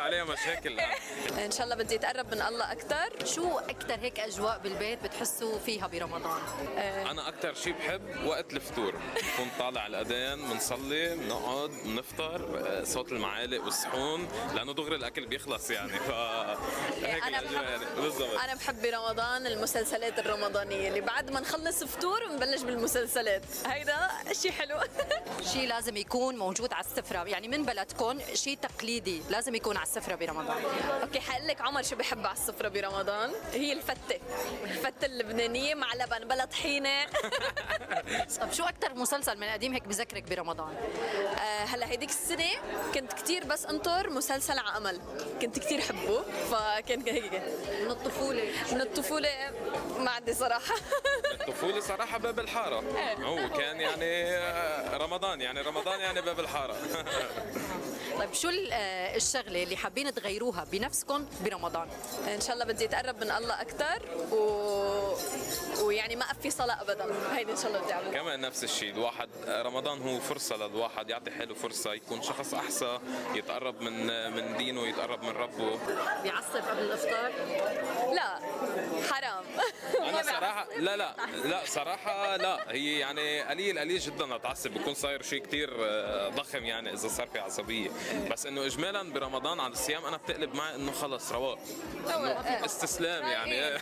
عليها مشاكل. ان شاء الله بدي اتقرب من الله اكثر. شو اكثر هيك اجواء بالبيت بتحسوا فيها برمضان؟ انا اكثر شيء بحب وقت الفطور، بكون طالع الاذان، بنصلي، بنقعد، بنفطر، صوت المعالق والصحون، لانه دغري الاكل بيخلص يعني. هيك انا الأجواء يعني. بالضبط. انا بحب برمضان المسلسلات الرمضانيه اللي بعد ما نخلص فطور بنبلش بالمسلسلات، هيدا شيء حلو. شيء لازم يكون موجود على السفرة، يعني من بلدكم شيء تقليدي لازم يكون على السفرة برمضان. اوكي، حقول لك عمر شو بحب على السفره برمضان، هي الفته اللبنانيه مع لبن بلا طحينه. طب شو اكثر مسلسل من قديم هيك بذكرك برمضان؟ هلا هيديك السنه كنت كتير بس انطر مسلسل على امل، كنت كتير حبه، فكان هيك من الطفولة. من الطفوله. ما عندي صراحه. الطفولة صراحة باب الحارة، هو كان يعني رمضان، يعني رمضان يعني باب الحارة. طيب شو الشغلة اللي حابين تغيروها بنفسكم برمضان؟ ان شاء الله بدي اتقرب من الله اكثر ويعني ما اقفي صلاه ابدا، هيدي ان شاء الله بدي اعملها. كمان نفس الشيء، الواحد رمضان هو فرصة للواحد يعطي حاله فرصة يكون شخص أحسن، يتقرب من دينه، يتقرب من ربه. بيعصب قبل الافطار؟ لا حرام. أنا صراحة لا صراحة لا، هي يعني قليل جدا لتعصب، بكون صاير شيء كتير ضخم يعني إذا صار في عصبية، بس إنه إجمالا برمضان على الصيام أنا بتقلب معي إنه خلص رواق، إنه استسلام يعني.